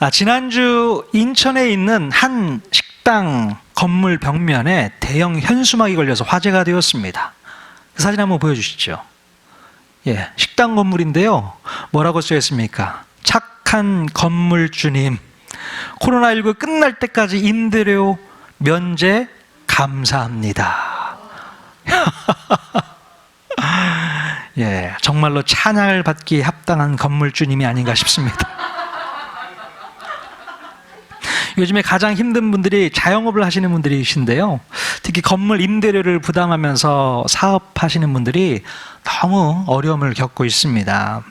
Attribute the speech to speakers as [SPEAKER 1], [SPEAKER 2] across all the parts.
[SPEAKER 1] 지난주 인천에 있는 한 식당 건물 벽면에 대형 현수막이 걸려서 화제가 되었습니다. 그 사진 한번 보여주시죠. 예, 식당 건물인데요. 뭐라고 쓰여 있습니까? 착한 건물주님, 코로나19 끝날 때까지 임대료 면제 감사합니다. 예, 정말로 찬양을 받기에 합당한 건물주님이 아닌가 싶습니다. 요즘에 가장 힘든 분들이 자영업을 하시는 분들이신데요. 특히 건물 임대료를 부담하면서 사업하시는 분들이 너무 어려움을 겪고 있습니다.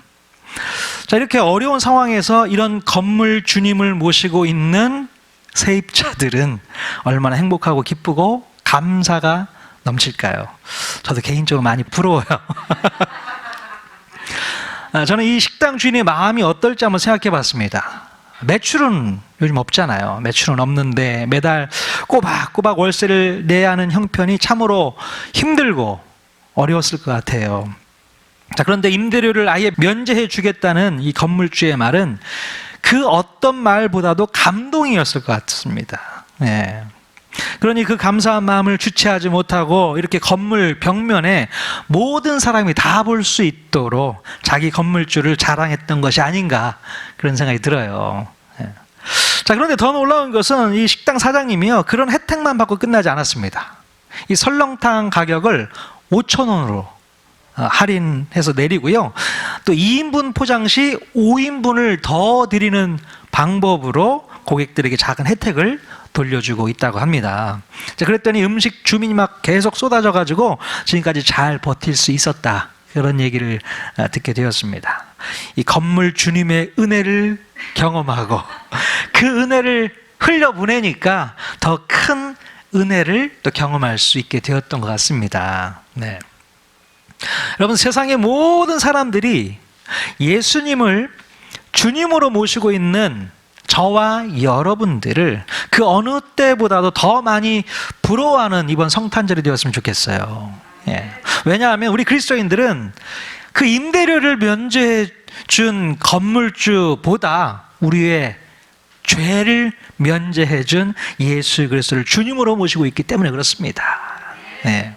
[SPEAKER 1] 자, 이렇게 어려운 상황에서 이런 건물 주님을 모시고 있는 세입자들은 얼마나 행복하고 기쁘고 감사가 넘칠까요? 저도 개인적으로 많이 부러워요. 저는 이 식당 주인의 마음이 어떨지 한번 생각해 봤습니다. 매출은 요즘 없잖아요. 매출은 없는데 매달 꼬박꼬박 월세를 내야 하는 형편이 참으로 힘들고 어려웠을 것 같아요. 자, 그런데 임대료를 아예 면제해 주겠다는 이 건물주의 말은 그 어떤 말보다도 감동이었을 것 같습니다. 네. 그러니 그 감사한 마음을 주체하지 못하고 이렇게 건물 벽면에 모든 사람이 다 볼 수 있도록 자기 건물주를 자랑했던 것이 아닌가, 그런 생각이 들어요. 자, 그런데 더 놀라운 것은 이 식당 사장님이요, 그런 혜택만 받고 끝나지 않았습니다. 이 설렁탕 가격을 5,000원으로 할인해서 내리고요, 또 2인분 포장 시 5인분을 더 드리는 방법으로 고객들에게 작은 혜택을 돌려주고 있다고 합니다. 자, 그랬더니 음식 주민이 막 계속 쏟아져가지고 지금까지 잘 버틸 수 있었다, 그런 얘기를 듣게 되었습니다. 이 건물 주님의 은혜를 경험하고 그 은혜를 흘려보내니까 더 큰 은혜를 또 경험할 수 있게 되었던 것 같습니다. 네. 여러분, 세상의 모든 사람들이 예수님을 주님으로 모시고 있는 저와 여러분들을 그 어느 때보다도 더 많이 부러워하는 이번 성탄절이 되었으면 좋겠어요. 예. 왜냐하면 우리 그리스도인들은 그 임대료를 면제해 준 건물주보다 우리의 죄를 면제해 준 예수 그리스도를 주님으로 모시고 있기 때문에 그렇습니다. 예.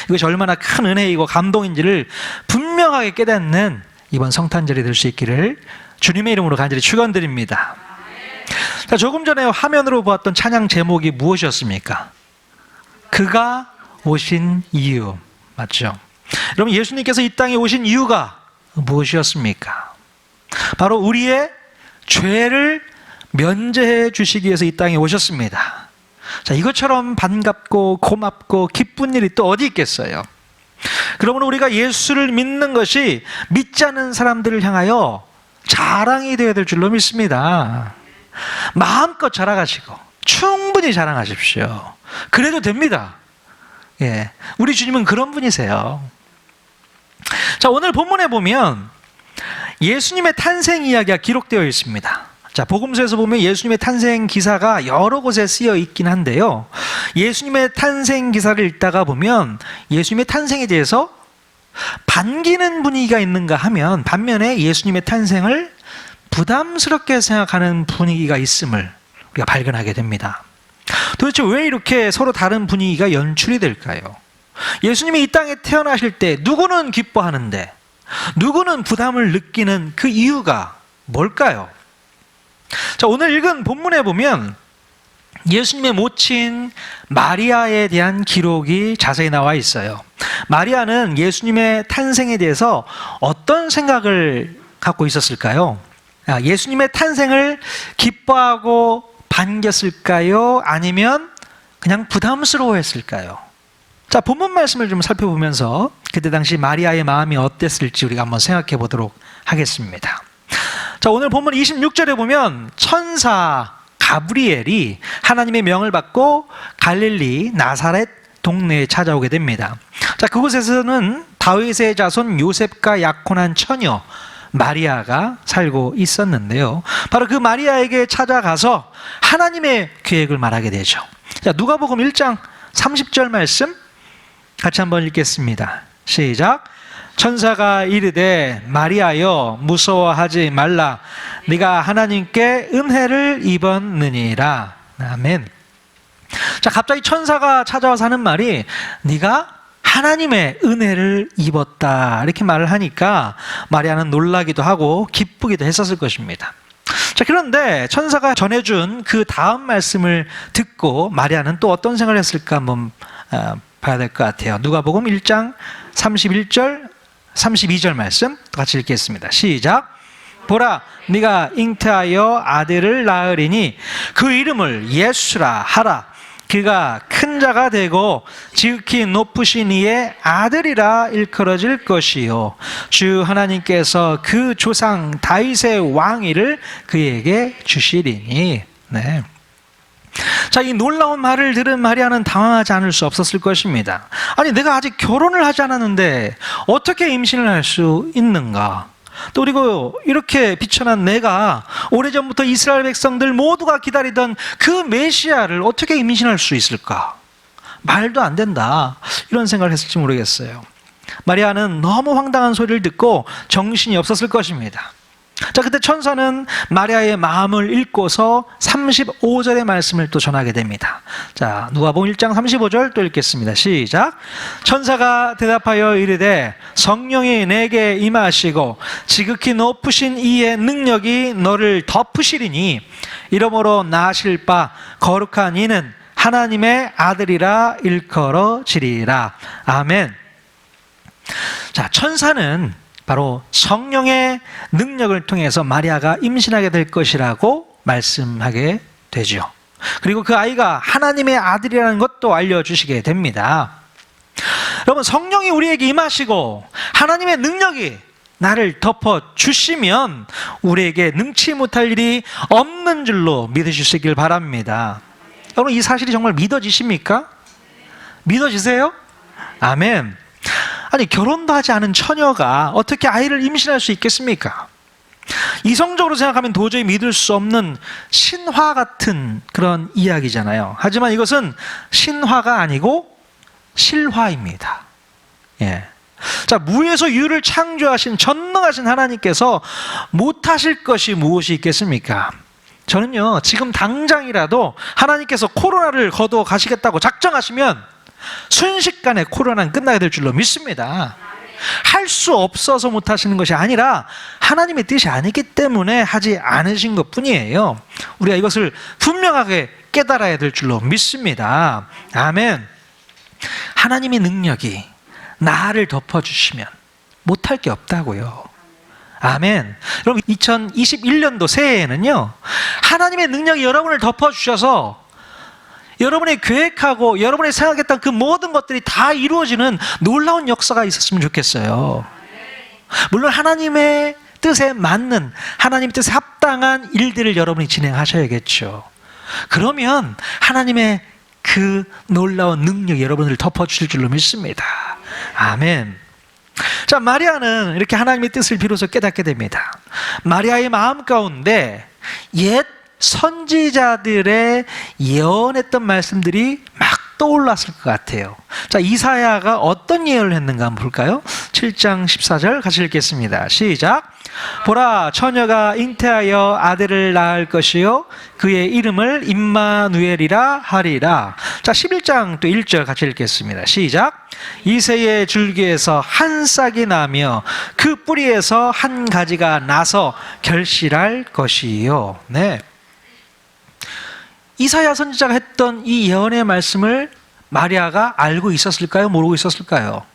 [SPEAKER 1] 이것이 얼마나 큰 은혜이고 감동인지를 분명하게 깨닫는 이번 성탄절이 될 수 있기를 주님의 이름으로 간절히 축원드립니다. 자, 조금 전에 화면으로 보았던 찬양 제목이 무엇이었습니까? 그가 오신 이유, 맞죠? 여러분, 예수님께서 이 땅에 오신 이유가 무엇이었습니까? 바로 우리의 죄를 면제해 주시기 위해서 이 땅에 오셨습니다. 자, 이것처럼 반갑고 고맙고 기쁜 일이 또 어디 있겠어요? 그러므로 우리가 예수를 믿는 것이 믿지 않는 사람들을 향하여 자랑이 되어야 될 줄로 믿습니다. 마음껏 자랑하시고 충분히 자랑하십시오. 그래도 됩니다. 예, 우리 주님은 그런 분이세요. 자, 오늘 본문에 보면 예수님의 탄생 이야기가 기록되어 있습니다. 자, 복음서에서 보면 예수님의 탄생 기사가 여러 곳에 쓰여 있긴 한데요, 예수님의 탄생 기사를 읽다가 보면 예수님의 탄생에 대해서 반기는 분위기가 있는가 하면 반면에 예수님의 탄생을 부담스럽게 생각하는 분위기가 있음을 우리가 발견하게 됩니다. 도대체 왜 이렇게 서로 다른 분위기가 연출이 될까요? 예수님이 이 땅에 태어나실 때 누구는 기뻐하는데 누구는 부담을 느끼는 그 이유가 뭘까요? 자, 오늘 읽은 본문에 보면 예수님의 모친 마리아에 대한 기록이 자세히 나와 있어요. 마리아는 예수님의 탄생에 대해서 어떤 생각을 갖고 있었을까요? 예수님의 탄생을 기뻐하고 반겼을까요? 아니면 그냥 부담스러워했을까요? 자, 본문 말씀을 좀 살펴보면서 그때 당시 마리아의 마음이 어땠을지 우리가 한번 생각해 보도록 하겠습니다. 자, 오늘 본문 26절에 보면 천사 가브리엘이 하나님의 명을 받고 갈릴리 나사렛 동네에 찾아오게 됩니다. 자, 그곳에서는 다윗의 자손 요셉과 약혼한 처녀 마리아가 살고 있었는데요, 바로 그 마리아에게 찾아가서 하나님의 계획을 말하게 되죠. 자, 누가복음 1장 30절 말씀 같이 한번 읽겠습니다. 시작. 천사가 이르되 마리아여 무서워하지 말라 네가 하나님께 은혜를 입었느니라. 아멘. 자, 갑자기 천사가 찾아와서 하는 말이 네가 하나님의 은혜를 입었다 이렇게 말을 하니까 마리아는 놀라기도 하고 기쁘기도 했었을 것입니다. 자, 그런데 천사가 전해준 그 다음 말씀을 듣고 마리아는 또 어떤 생각을 했을까 한번 봐야 될 것 같아요. 누가복음 1장 31절 32절 말씀 같이 읽겠습니다. 시작. 보라 네가 잉태하여 아들을 낳으리니 그 이름을 예수라 하라. 그가 큰 자가 되고 지극히 높으신 이의 아들이라 일컬어질 것이요 주 하나님께서 그 조상 다윗의 왕위를 그에게 주시리니. 네. 자, 이 놀라운 말을 들은 마리아는 당황하지 않을 수 없었을 것입니다. 아니, 내가 아직 결혼을 하지 않았는데 어떻게 임신을 할 수 있는가? 또 그리고 이렇게 비천한 내가 오래전부터 이스라엘 백성들 모두가 기다리던 그 메시아를 어떻게 임신할 수 있을까? 말도 안 된다. 이런 생각을 했을지 모르겠어요. 마리아는 너무 황당한 소리를 듣고 정신이 없었을 것입니다. 자, 그때 천사는 마리아의 마음을 읽고서 35절의 말씀을 또 전하게 됩니다. 자, 누가복음 1장 35절 또 읽겠습니다. 시작. 천사가 대답하여 이르되 성령이 내게 임하시고 지극히 높으신 이의 능력이 너를 덮으시리니 이러므로 나실 바 거룩한 이는 하나님의 아들이라 일컬어지리라. 아멘. 자, 천사는 바로 성령의 능력을 통해서 마리아가 임신하게 될 것이라고 말씀하게 되죠. 그리고 그 아이가 하나님의 아들이라는 것도 알려주시게 됩니다. 여러분, 성령이 우리에게 임하시고 하나님의 능력이 나를 덮어주시면 우리에게 능치 못할 일이 없는 줄로 믿으시길 바랍니다. 여러분, 이 사실이 정말 믿어지십니까? 믿어지세요? 아멘. 아니, 결혼도 하지 않은 처녀가 어떻게 아이를 임신할 수 있겠습니까? 이성적으로 생각하면 도저히 믿을 수 없는 신화 같은 그런 이야기잖아요. 하지만 이것은 신화가 아니고 실화입니다. 예. 자, 무에서 유를 창조하신 전능하신 하나님께서 못하실 것이 무엇이 있겠습니까? 저는요, 지금 당장이라도 하나님께서 코로나를 거두어 가시겠다고 작정하시면 순식간에 코로나는 끝나게 될 줄로 믿습니다. 할 수 없어서 못하시는 것이 아니라 하나님의 뜻이 아니기 때문에 하지 않으신 것뿐이에요. 우리가 이것을 분명하게 깨달아야 될 줄로 믿습니다. 아멘. 하나님의 능력이 나를 덮어주시면 못할 게 없다고요. 아멘. 여러분, 2021년도 새해에는요, 하나님의 능력이 여러분을 덮어주셔서 여러분이 계획하고 여러분이 생각했던 그 모든 것들이 다 이루어지는 놀라운 역사가 있었으면 좋겠어요. 물론 하나님의 뜻에 맞는, 하나님의 뜻에 합당한 일들을 여러분이 진행하셔야겠죠. 그러면 하나님의 그 놀라운 능력이 여러분을 덮어주실 줄로 믿습니다. 아멘. 자, 마리아는 이렇게 하나님의 뜻을 비로소 깨닫게 됩니다. 마리아의 마음 가운데 옛 선지자들의 예언했던 말씀들이 막 떠올랐을 것 같아요. 자, 이사야가 어떤 예언을 했는가 한번 볼까요? 7장 14절 같이 읽겠습니다. 시작. 보라, 처녀가 잉태하여 아들을 낳을 것이요 그의 이름을 임마누엘이라 하리라. 자, 11장 또 1절 같이 읽겠습니다. 시작. 이새의 줄기에서 한 싹이 나며 그 뿌리에서 한 가지가 나서 결실할 것이요. 네. 이사야 선지자가 했던 이 예언의 말씀을 마리아가 알고 있었을까요? 모르고 있었을까요?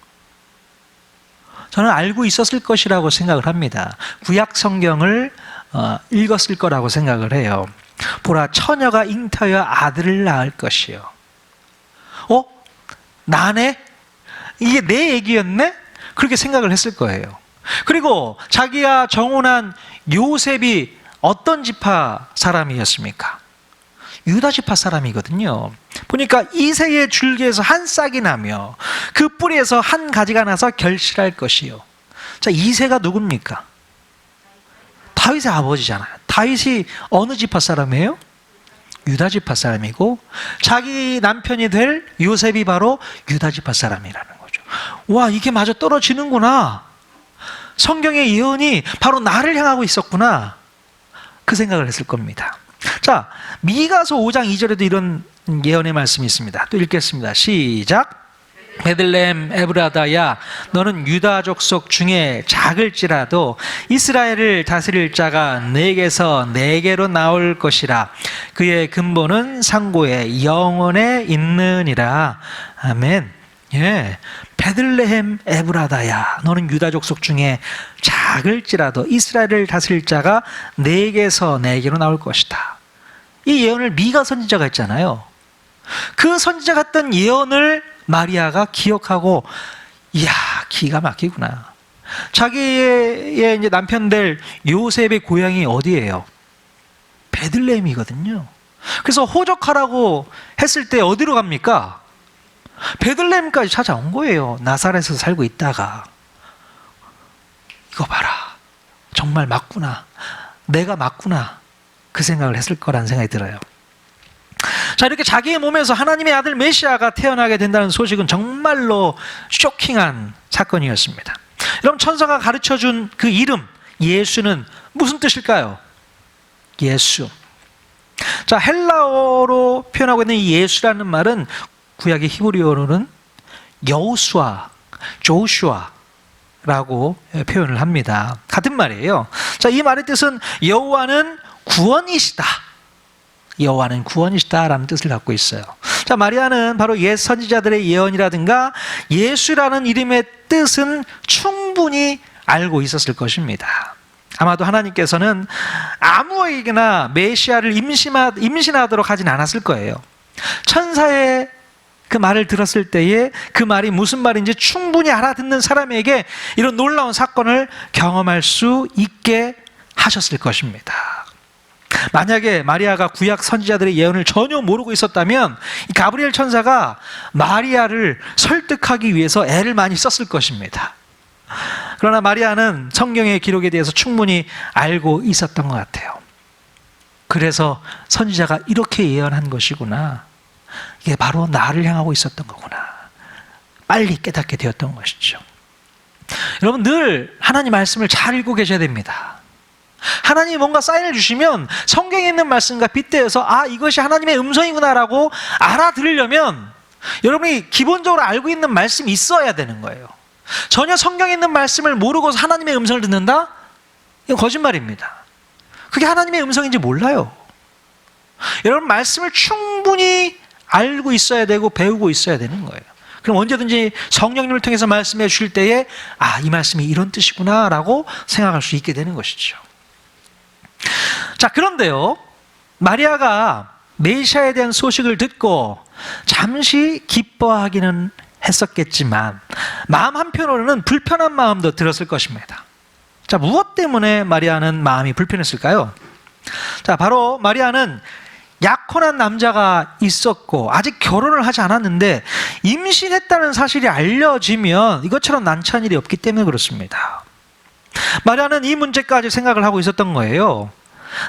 [SPEAKER 1] 저는 알고 있었을 것이라고 생각을 합니다. 구약 성경을 읽었을 거라고 생각을 해요. 보라, 처녀가 잉태하여 아들을 낳을 것이요. 나네? 이게 내 얘기였네? 그렇게 생각을 했을 거예요. 그리고 자기가 정혼한 요셉이 어떤 지파 사람이었습니까? 유다 지파 사람이거든요. 보니까 이새의 줄기에서 한 싹이 나며 그 뿌리에서 한 가지가 나서 결실할 것이요. 자, 이새가 누굽니까? 다윗의 아버지잖아요. 다윗이 어느 지파 사람이에요? 유다 지파 사람이고 자기 남편이 될 요셉이 바로 유다 지파 사람이라는 거죠. 와, 이게 마저 떨어지는구나. 성경의 예언이 바로 나를 향하고 있었구나, 그 생각을 했을 겁니다. 자, 미가서 5장 2절에도 이런 예언의 말씀이 있습니다. 또 읽겠습니다. 시작. 베들레헴 에브라다야, 너는 유다 족속 중에 작을지라도 이스라엘을 다스릴 자가 내게서 내게로 나올 것이라. 그의 근본은 상고에 영원에 있느니라. 아멘. 예, 베들레헴 에브라다야, 너는 유다 족속 중에 작을지라도 이스라엘을 다스릴 자가 내게서 내게로 나올 것이다. 이 예언을 미가 선지자가 했잖아요. 그 선지자가 했던 예언을 마리아가 기억하고, 이야, 기가 막히구나. 자기의 이제 남편 될 요셉의 고향이 어디예요? 베들레헴이거든요. 그래서 호적하라고 했을 때 어디로 갑니까? 베들레헴까지 찾아온 거예요. 나사렛에서 살고 있다가. 이거 봐라, 정말 맞구나, 내가 맞구나, 그 생각을 했을 거라는 생각이 들어요. 자, 이렇게 자기의 몸에서 하나님의 아들 메시아가 태어나게 된다는 소식은 정말로 쇼킹한 사건이었습니다. 여러분, 천사가 가르쳐준 그 이름 예수는 무슨 뜻일까요? 예수. 자, 헬라어로 표현하고 있는 이 예수라는 말은 구약의 히브리어로는 여호수아, 조슈아라고 표현을 합니다. 같은 말이에요. 자, 이 말의 뜻은 여호와는 구원이시다, 여호와는 구원이시다라는 뜻을 갖고 있어요. 자, 마리아는 바로 옛 선지자들의 예언이라든가 예수라는 이름의 뜻은 충분히 알고 있었을 것입니다. 아마도 하나님께서는 아무에게나 메시아를 임신하도록 하진 않았을 거예요. 천사의 그 말을 들었을 때에 그 말이 무슨 말인지 충분히 알아듣는 사람에게 이런 놀라운 사건을 경험할 수 있게 하셨을 것입니다. 만약에 마리아가 구약 선지자들의 예언을 전혀 모르고 있었다면 이 가브리엘 천사가 마리아를 설득하기 위해서 애를 많이 썼을 것입니다. 그러나 마리아는 성경의 기록에 대해서 충분히 알고 있었던 것 같아요. 그래서 선지자가 이렇게 예언한 것이구나, 이게 바로 나를 향하고 있었던 거구나, 빨리 깨닫게 되었던 것이죠. 여러분, 늘 하나님 말씀을 잘 읽고 계셔야 됩니다. 하나님이 뭔가 사인을 주시면 성경에 있는 말씀과 빗대어서 아, 이것이 하나님의 음성이구나라고 알아들으려면 여러분이 기본적으로 알고 있는 말씀이 있어야 되는 거예요. 전혀 성경에 있는 말씀을 모르고서 하나님의 음성을 듣는다? 이건 거짓말입니다. 그게 하나님의 음성인지 몰라요. 여러분, 말씀을 충분히 알고 있어야 되고 배우고 있어야 되는 거예요. 그럼 언제든지 성령님을 통해서 말씀해 주실 때에 아, 이 말씀이 이런 뜻이구나 라고 생각할 수 있게 되는 것이죠. 자, 그런데요, 마리아가 메시아에 대한 소식을 듣고 잠시 기뻐하기는 했었겠지만 마음 한편으로는 불편한 마음도 들었을 것입니다. 자, 무엇 때문에 마리아는 마음이 불편했을까요? 자, 바로 마리아는 약혼한 남자가 있었고 아직 결혼을 하지 않았는데 임신했다는 사실이 알려지면 이것처럼 난처한 일이 없기 때문에 그렇습니다. 마리아는 이 문제까지 생각을 하고 있었던 거예요.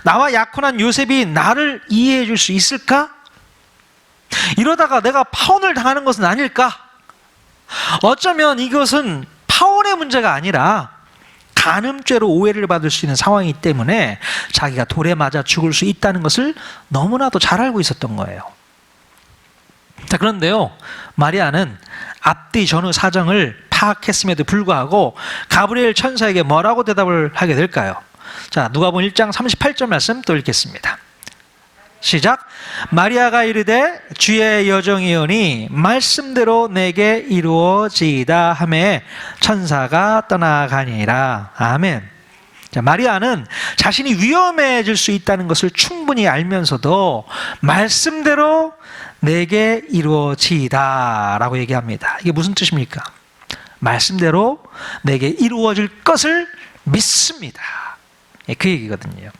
[SPEAKER 1] 나와 약혼한 요셉이 나를 이해해 줄 수 있을까? 이러다가 내가 파혼을 당하는 것은 아닐까? 어쩌면 이것은 파혼의 문제가 아니라 간음죄로 오해를 받을 수 있는 상황이기 때문에 자기가 돌에 맞아 죽을 수 있다는 것을 너무나도 잘 알고 있었던 거예요. 자, 그런데요, 마리아는 앞뒤 전후 사정을 파악했음에도 불구하고 가브리엘 천사에게 뭐라고 대답을 하게 될까요? 자, 누가복음 1장 38절 말씀 또 읽겠습니다. 시작. 마리아가 이르되 주의 여정이오니 말씀대로 내게 이루어지이다 하매 천사가 떠나가니라. 아멘. 자, 마리아는 자신이 위험해질 수 있다는 것을 충분히 알면서도 말씀대로 내게 이루어지이다 라고 얘기합니다. 이게 무슨 뜻입니까? 말씀대로 내게 이루어질 것을 믿습니다. 그 얘기거든요.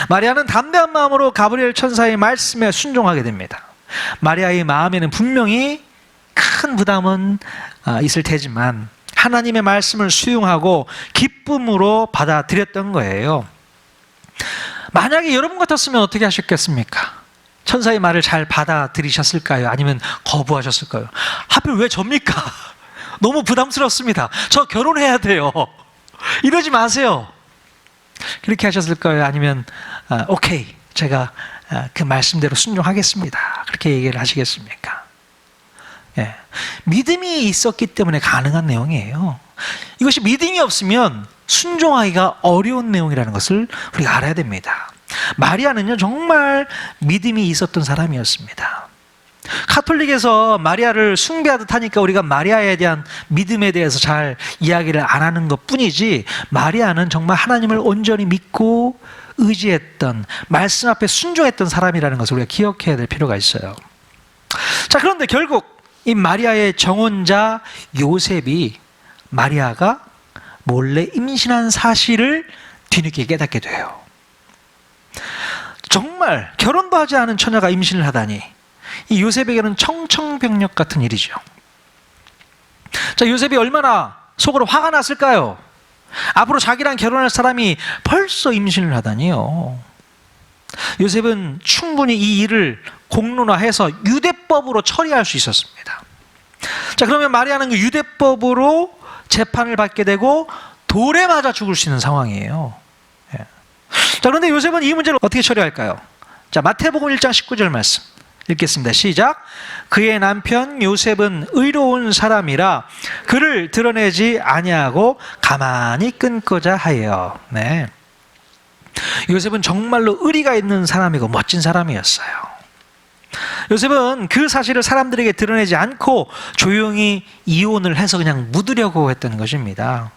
[SPEAKER 1] 마리아는 담대한 마음으로 가브리엘 천사의 말씀에 순종하게 됩니다. 마리아의 마음에는 분명히 큰 부담은 있을 테지만 하나님의 말씀을 수용하고 기쁨으로 받아들였던 거예요. 만약에 여러분 같았으면 어떻게 하셨겠습니까? 천사의 말을 잘 받아들이셨을까요? 아니면 거부하셨을까요? 하필 왜 접니까? 너무 부담스럽습니다. 저 결혼해야 돼요. 이러지 마세요. 그렇게 하셨을까요? 아니면 오케이, 제가 그 말씀대로 순종하겠습니다, 그렇게 얘기를 하시겠습니까? 예. 믿음이 있었기 때문에 가능한 내용이에요. 이것이 믿음이 없으면 순종하기가 어려운 내용이라는 것을 우리가 알아야 됩니다. 마리아는요, 정말 믿음이 있었던 사람이었습니다. 카톨릭에서 마리아를 숭배하듯 하니까 우리가 마리아에 대한 믿음에 대해서 잘 이야기를 안 하는 것 뿐이지, 마리아는 정말 하나님을 온전히 믿고 의지했던, 말씀 앞에 순종했던 사람이라는 것을 우리가 기억해야 될 필요가 있어요. 자, 그런데 결국 이 마리아의 정혼자 요셉이 마리아가 몰래 임신한 사실을 뒤늦게 깨닫게 돼요. 정말 결혼도 하지 않은 처녀가 임신을 하다니, 이 요셉에게는 청천벽력 같은 일이죠. 자, 요셉이 얼마나 속으로 화가 났을까요? 앞으로 자기랑 결혼할 사람이 벌써 임신을 하다니요. 요셉은 충분히 이 일을 공론화해서 유대법으로 처리할 수 있었습니다. 자, 그러면 마리아는 그 유대법으로 재판을 받게 되고 돌에 맞아 죽을 수 있는 상황이에요. 예. 자, 그런데 요셉은 이 문제를 어떻게 처리할까요? 자, 마태복음 1장 19절 말씀 읽겠습니다. 시작. 그의 남편 요셉은 의로운 사람이라 그를 드러내지 아니하고 가만히 끊고자 하여. 네. 요셉은 정말로 의리가 있는 사람이고 멋진 사람이었어요. 요셉은 그 사실을 사람들에게 드러내지 않고 조용히 이혼을 해서 그냥 묻으려고 했던 것입니다.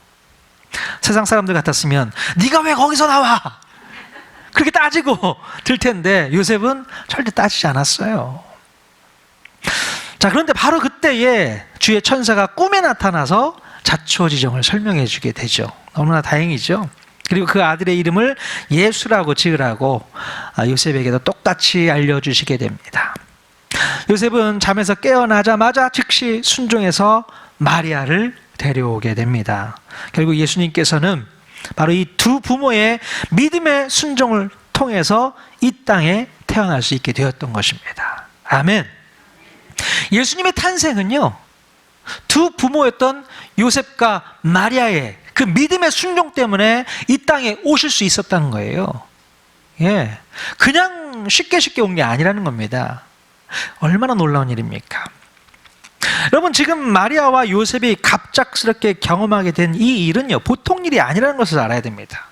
[SPEAKER 1] 세상 사람들 같았으면 네가 왜 거기서 나와? 그렇게 따지고 들 텐데 요셉은 절대 따지지 않았어요. 자, 그런데 바로 그때에 주의 천사가 꿈에 나타나서 자초지종을 설명해 주게 되죠. 너무나 다행이죠. 그리고 그 아들의 이름을 예수라고 지으라고 요셉에게도 똑같이 알려주시게 됩니다. 요셉은 잠에서 깨어나자마자 즉시 순종해서 마리아를 데려오게 됩니다. 결국 예수님께서는 바로 이 두 부모의 믿음의 순종을 통해서 이 땅에 태어날 수 있게 되었던 것입니다. 아멘. 예수님의 탄생은요, 두 부모였던 요셉과 마리아의 그 믿음의 순종 때문에 이 땅에 오실 수 있었다는 거예요. 예, 그냥 쉽게 온 게 아니라는 겁니다. 얼마나 놀라운 일입니까? 여러분, 지금 마리아와 요셉이 갑작스럽게 경험하게 된 이 일은요, 보통 일이 아니라는 것을 알아야 됩니다.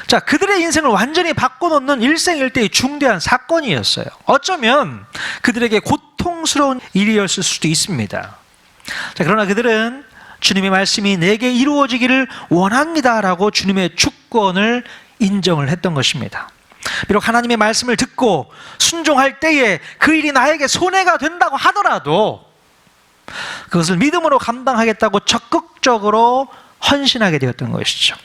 [SPEAKER 1] 자, 그들의 인생을 완전히 바꿔놓는 일생일대의 중대한 사건이었어요. 어쩌면 그들에게 고통스러운 일이었을 수도 있습니다. 자, 그러나 그들은 주님의 말씀이 내게 이루어지기를 원합니다라고 주님의 주권을 인정을 했던 것입니다. 비록 하나님의 말씀을 듣고 순종할 때에 그 일이 나에게 손해가 된다고 하더라도 그것을 믿음으로 감당하겠다고 적극적으로 헌신하게 되었던 것이죠.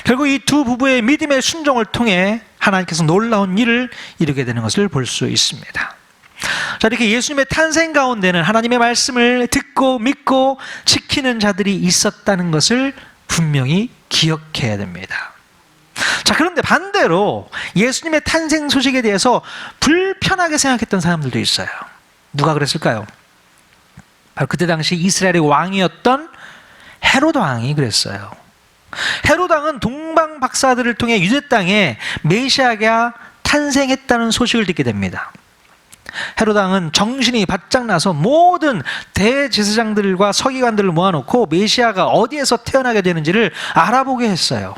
[SPEAKER 1] 결국 이 두 부부의 믿음의 순종을 통해 하나님께서 놀라운 일을 이루게 되는 것을 볼 수 있습니다. 자, 이렇게 예수님의 탄생 가운데는 하나님의 말씀을 듣고 믿고 지키는 자들이 있었다는 것을 분명히 기억해야 됩니다. 자, 그런데 반대로 예수님의 탄생 소식에 대해서 불편하게 생각했던 사람들도 있어요. 누가 그랬을까요? 바로 그때 당시 이스라엘의 왕이었던 헤롯 왕이 그랬어요. 헤롯 왕은 동방 박사들을 통해 유대 땅에 메시아가 탄생했다는 소식을 듣게 됩니다. 헤롯 왕은 정신이 바짝 나서 모든 대제사장들과 서기관들을 모아놓고 메시아가 어디에서 태어나게 되는지를 알아보게 했어요.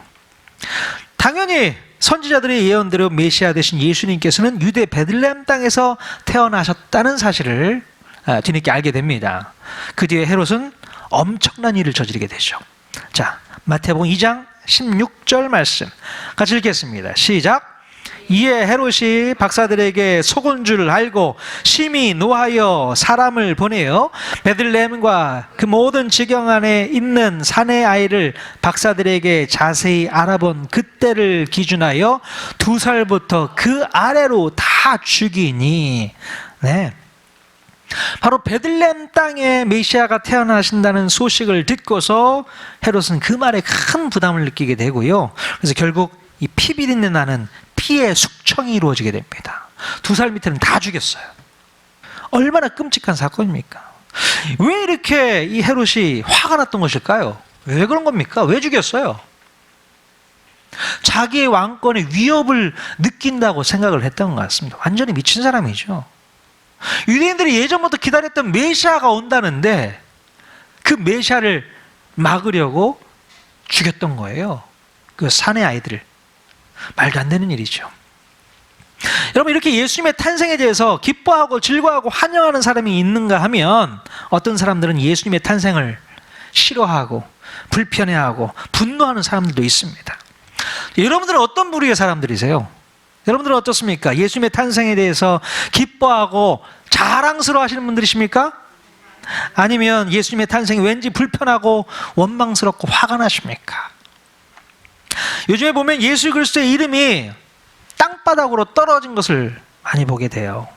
[SPEAKER 1] 당연히 선지자들의 예언대로 메시아 되신 예수님께서는 유대 베들레헴 땅에서 태어나셨다는 사실을 뒤늦게 알게 됩니다. 그 뒤에 헤롯은 엄청난 일을 저지르게 되죠. 자, 마태복음 2장 16절 말씀 같이 읽겠습니다. 시작. 이에 헤롯이 박사들에게 속은 줄 알고 심히 노하여 사람을 보내어 베들레헴과 그 모든 지경 안에 있는 사내 아이를 박사들에게 자세히 알아본 그때를 기준하여 2살부터 그 아래로 다 죽이니. 네. 바로 베들레헴 땅에 메시아가 태어나신다는 소식을 듣고서 헤롯은 그 말에 큰 부담을 느끼게 되고요. 그래서 결국 이 피비린내 나는 피의 숙청이 이루어지게 됩니다. 2살 밑에는 다 죽였어요. 얼마나 끔찍한 사건입니까? 왜 이렇게 이 헤롯이 화가 났던 것일까요? 왜 그런 겁니까? 왜 죽였어요? 자기의 왕권의 위협을 느낀다고 생각을 했던 것 같습니다. 완전히 미친 사람이죠. 유대인들이 예전부터 기다렸던 메시아가 온다는데 그 메시아를 막으려고 죽였던 거예요. 그 사내 아이들을. 말도 안 되는 일이죠. 여러분, 이렇게 예수님의 탄생에 대해서 기뻐하고 즐거워하고 환영하는 사람이 있는가 하면 어떤 사람들은 예수님의 탄생을 싫어하고 불편해하고 분노하는 사람들도 있습니다. 여러분들은 어떤 부류의 사람들이세요? 여러분들은 어떻습니까? 예수님의 탄생에 대해서 기뻐하고 자랑스러워 하시는 분들이십니까? 아니면 예수님의 탄생이 왠지 불편하고 원망스럽고 화가 나십니까? 요즘에 보면 예수 그리스도의 이름이 땅바닥으로 떨어진 것을 많이 보게 돼요.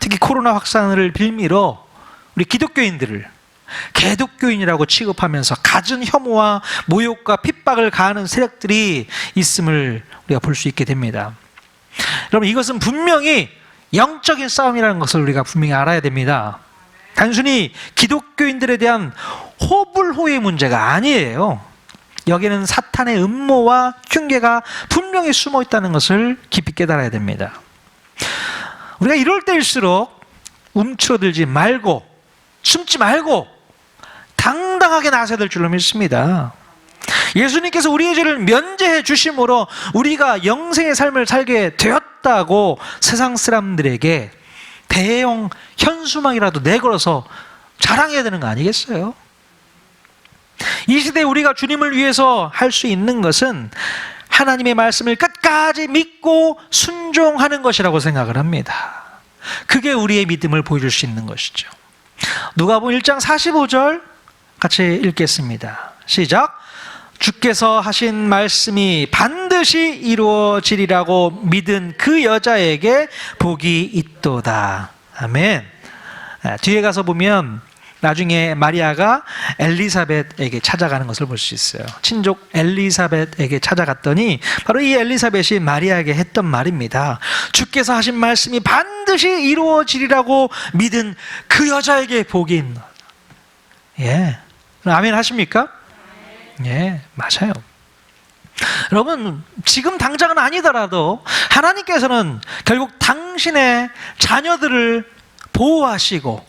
[SPEAKER 1] 특히 코로나 확산을 빌미로 우리 기독교인들을 개독교인이라고 취급하면서 갖은 혐오와 모욕과 핍박을 가하는 세력들이 있음을 우리가 볼 수 있게 됩니다. 여러분, 이것은 분명히 영적인 싸움이라는 것을 우리가 분명히 알아야 됩니다. 단순히 기독교인들에 대한 호불호의 문제가 아니에요. 여기는 사탄의 음모와 흉계가 분명히 숨어 있다는 것을 깊이 깨달아야 됩니다. 우리가 이럴 때일수록 움츠러들지 말고 숨지 말고 당당하게 나서야 될 줄로 믿습니다. 예수님께서 우리의 죄를 면제해 주심으로 우리가 영생의 삶을 살게 되었다고 세상 사람들에게 대형 현수막이라도 내걸어서 자랑해야 되는 거 아니겠어요? 이 시대에 우리가 주님을 위해서 할 수 있는 것은 하나님의 말씀을 끝까지 믿고 순종하는 것이라고 생각을 합니다. 그게 우리의 믿음을 보여줄 수 있는 것이죠. 누가복음 1장 45절 같이 읽겠습니다. 시작. 주께서 하신 말씀이 반드시 이루어지리라고 믿은 그 여자에게 복이 있도다. 아멘. 뒤에 가서 보면 나중에 마리아가 엘리사벳에게 찾아가는 것을 볼 수 있어요. 친족 엘리사벳에게 찾아갔더니 바로 이 엘리사벳이 마리아에게 했던 말입니다. 주께서 하신 말씀이 반드시 이루어지리라고 믿은 그 여자에게 복이 있노라. 예, 아멘 하십니까? 예, 맞아요. 여러분, 지금 당장은 아니더라도 하나님께서는 결국 당신의 자녀들을 보호하시고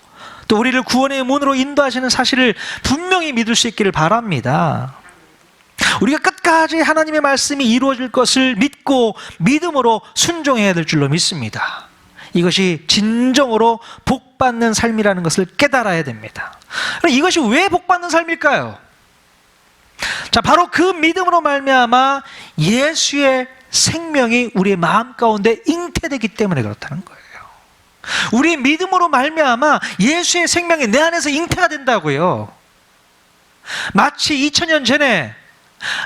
[SPEAKER 1] 또 우리를 구원의 문으로 인도하시는 사실을 분명히 믿을 수 있기를 바랍니다. 우리가 끝까지 하나님의 말씀이 이루어질 것을 믿고 믿음으로 순종해야 될 줄로 믿습니다. 이것이 진정으로 복받는 삶이라는 것을 깨달아야 됩니다. 이것이 왜 복받는 삶일까요? 자, 바로 그 믿음으로 말미암아 예수의 생명이 우리의 마음 가운데 잉태되기 때문에 그렇다는 거예요. 우리의 믿음으로 말미암아 예수의 생명이 내 안에서 잉태가 된다고요. 마치 2000년 전에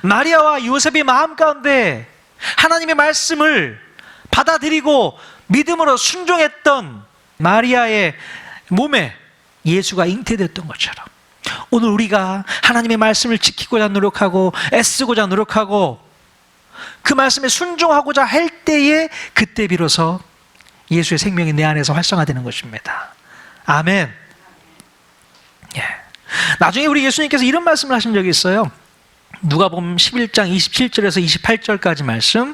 [SPEAKER 1] 마리아와 요셉의 마음 가운데 하나님의 말씀을 받아들이고 믿음으로 순종했던 마리아의 몸에 예수가 잉태됐던 것처럼 오늘 우리가 하나님의 말씀을 지키고자 노력하고 애쓰고자 노력하고 그 말씀에 순종하고자 할 때에 그때 비로소 예수의 생명이 내 안에서 활성화되는 것입니다. 아멘. 예. 나중에 우리 예수님께서 이런 말씀을 하신 적이 있어요. 누가복음 11장 27절에서 28절까지 말씀.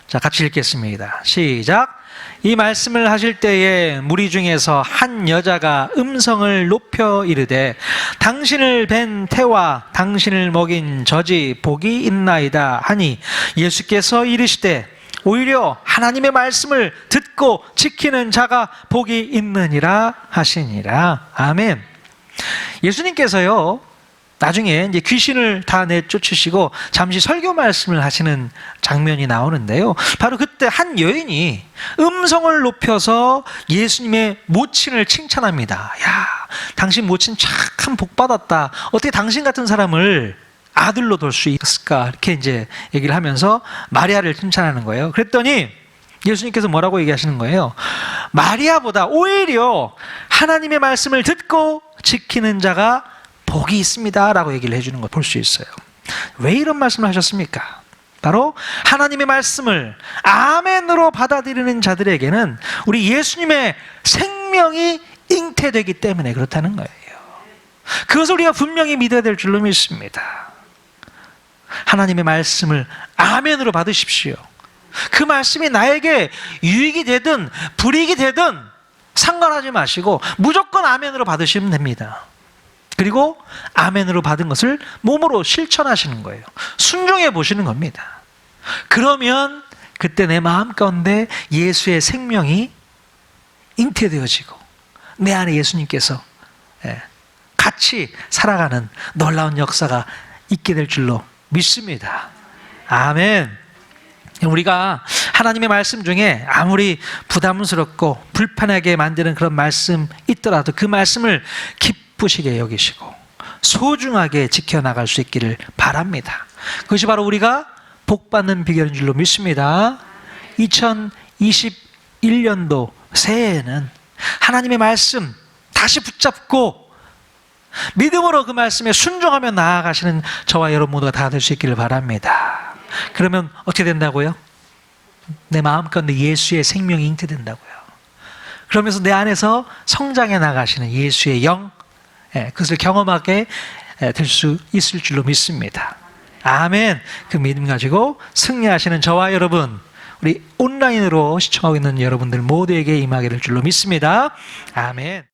[SPEAKER 1] 자, 같이 읽겠습니다. 시작. 이 말씀을 하실 때에 무리 중에서 한 여자가 음성을 높여 이르되 당신을 뵌 태와 당신을 먹인 젖이 복이 있나이다 하니 예수께서 이르시되 오히려 하나님의 말씀을 듣고 지키는 자가 복이 있느니라 하시니라. 아멘. 예수님께서요, 나중에 이제 귀신을 다 내쫓으시고 잠시 설교 말씀을 하시는 장면이 나오는데요. 바로 그때 한 여인이 음성을 높여서 예수님의 모친을 칭찬합니다. 야, 당신 모친 참 복받았다. 어떻게 당신 같은 사람을 아들로 둘 수 있을까? 이렇게 이제 얘기를 하면서 마리아를 칭찬하는 거예요. 그랬더니 예수님께서 뭐라고 얘기하시는 거예요? 마리아보다 오히려 하나님의 말씀을 듣고 지키는 자가 복이 있습니다 라고 얘기를 해주는 걸 볼 수 있어요. 왜 이런 말씀을 하셨습니까? 바로 하나님의 말씀을 아멘으로 받아들이는 자들에게는 우리 예수님의 생명이 잉태되기 때문에 그렇다는 거예요. 그것을 우리가 분명히 믿어야 될 줄로 믿습니다. 하나님의 말씀을 아멘으로 받으십시오. 그 말씀이 나에게 유익이 되든 불이익이 되든 상관하지 마시고 무조건 아멘으로 받으시면 됩니다. 그리고 아멘으로 받은 것을 몸으로 실천하시는 거예요. 순종해 보시는 겁니다. 그러면 그때 내 마음 가운데 예수의 생명이 잉태되어지고 내 안에 예수님께서 같이 살아가는 놀라운 역사가 있게 될 줄로 믿습니다. 아멘. 우리가 하나님의 말씀 중에 아무리 부담스럽고 불편하게 만드는 그런 말씀 있더라도 그 말씀을 기쁘시게 여기시고 소중하게 지켜나갈 수 있기를 바랍니다. 그것이 바로 우리가 복받는 비결인 줄로 믿습니다. 2021년도 새해에는 하나님의 말씀 다시 붙잡고 믿음으로 그 말씀에 순종하며 나아가시는 저와 여러분 모두가 다 될 수 있기를 바랍니다. 그러면 어떻게 된다고요? 내 마음 가운데 예수의 생명이 잉태된다고요. 그러면서 내 안에서 성장해 나가시는 예수의 영, 그것을 경험하게 될 수 있을 줄로 믿습니다. 아멘. 그 믿음 가지고 승리하시는 저와 여러분, 우리 온라인으로 시청하고 있는 여러분들 모두에게 임하게 될 줄로 믿습니다. 아멘.